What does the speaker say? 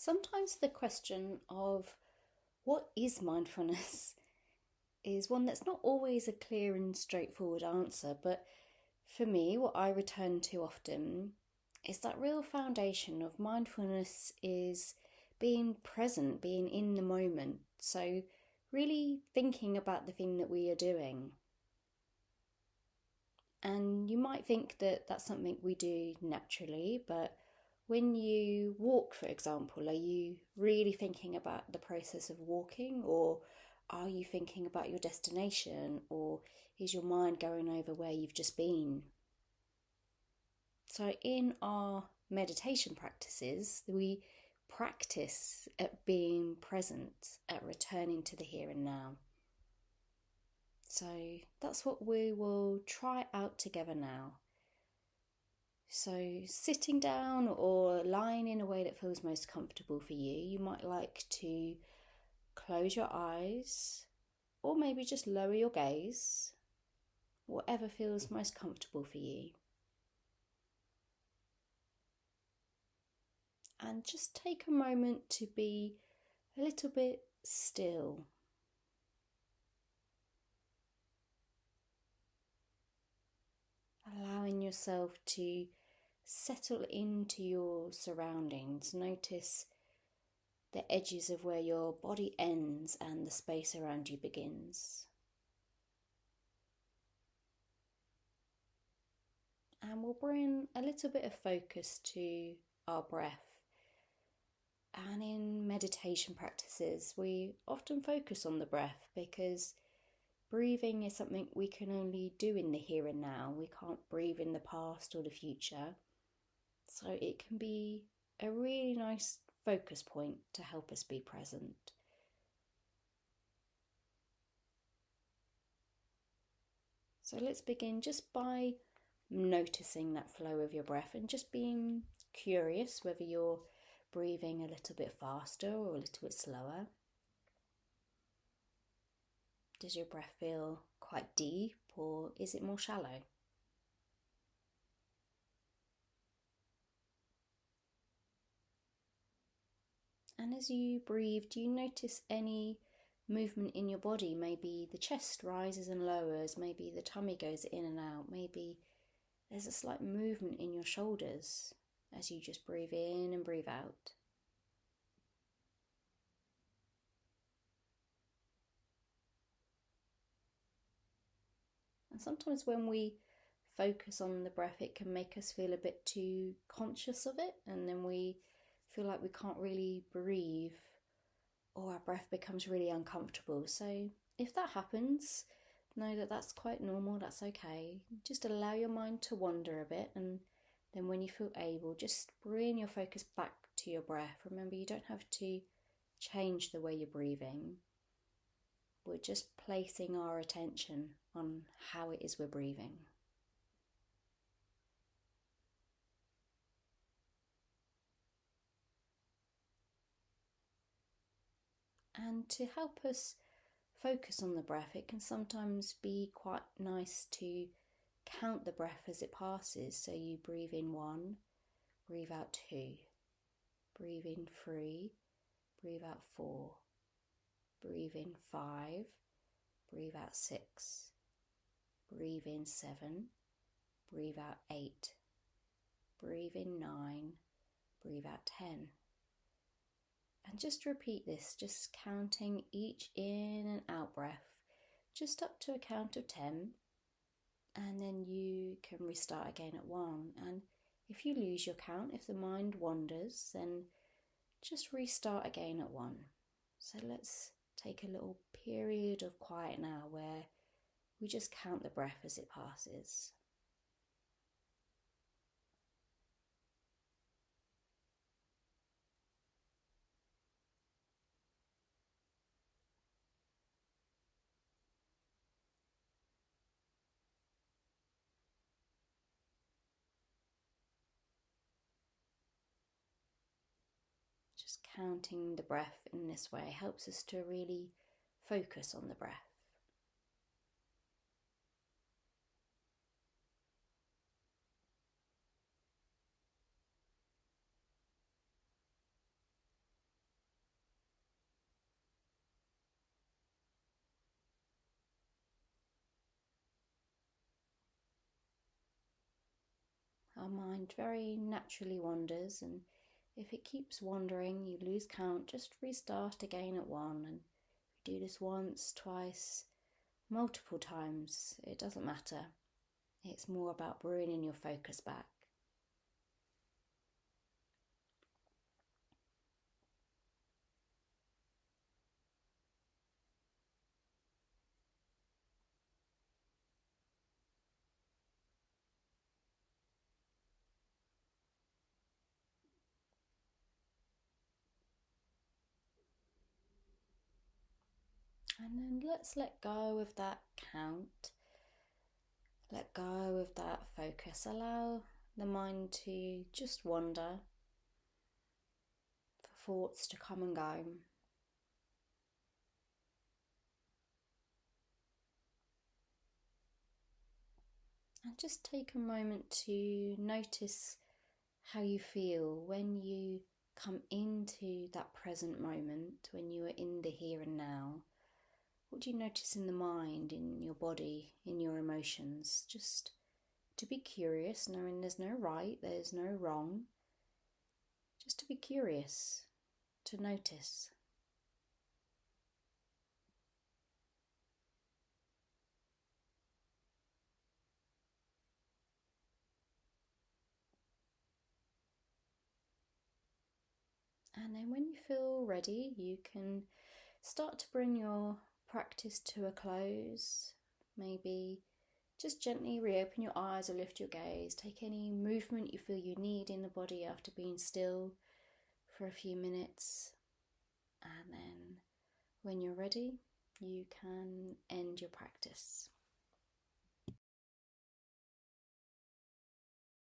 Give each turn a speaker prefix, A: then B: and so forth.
A: Sometimes the question of what is mindfulness is one that's not always a clear and straightforward answer, but for me, what I return to often is that real foundation of mindfulness is being present, being in the moment. So, really thinking about the thing that we are doing. And you might think that that's something we do naturally, but when you walk, for example, are you really thinking about the process of walking, or are you thinking about your destination, or is your mind going over where you've just been? So, in our meditation practices, we practice at being present, at returning to the here and now. So, that's what we will try out together now. So, sitting down or lying in a way that feels most comfortable for you, you might like to close your eyes or maybe just lower your gaze, whatever feels most comfortable for you. And just take a moment to be a little bit still. Allowing yourself to settle into your surroundings. Notice the edges of where your body ends and the space around you begins. And we'll bring a little bit of focus to our breath. And in meditation practices, we often focus on the breath because breathing is something we can only do in the here and now. We can't breathe in the past or the future. So it can be a really nice focus point to help us be present. So let's begin just by noticing that flow of your breath and just being curious whether you're breathing a little bit faster or a little bit slower. Does your breath feel quite deep or is it more shallow? And as you breathe, do you notice any movement in your body? Maybe the chest rises and lowers, maybe the tummy goes in and out, maybe there's a slight movement in your shoulders as you just breathe in and breathe out. And sometimes when we focus on the breath, it can make us feel a bit too conscious of it, and then we feel like we can't really breathe or our breath becomes really uncomfortable. So if that happens, know that that's quite normal, that's okay. Just allow your mind to wander a bit, and then when you feel able, just bring your focus back to your breath. Remember, you don't have to change the way you're breathing. We're just placing our attention on how it is we're breathing. And to help us focus on the breath, it can sometimes be quite nice to count the breath as it passes. So you breathe in 1, breathe out 2, breathe in 3, breathe out 4, breathe in 5, breathe out 6, breathe in 7, breathe out 8, breathe in 9, breathe out 10. And just repeat this, just counting each in and out breath, just up to a count of 10. And then you can restart again at 1. And if you lose your count, if the mind wanders, then just restart again at 1. So let's take a little period of quiet now where we just count the breath as it passes. Just counting the breath in this way helps us to really focus on the breath. our mind very naturally wanders, and if it keeps wandering, you lose count, just restart again at one. And do this once, twice, multiple times, it doesn't matter. It's more about bringing your focus back. And then let's let go of that count. Let go of that focus. Allow the mind to just wander, for thoughts to come and go. And just take a moment to notice how you feel when you come into that present moment, when you are in the here and now. What do you notice in the mind, in your body, in your emotions? Just to be curious, knowing there's no right, there's no wrong. Just to be curious, to notice. And then when you feel ready, you can start to bring your practice to a close. Maybe just gently reopen your eyes or lift your gaze. Take any movement you feel you need in the body after being still for a few minutes. And then when you're ready, you can end your practice.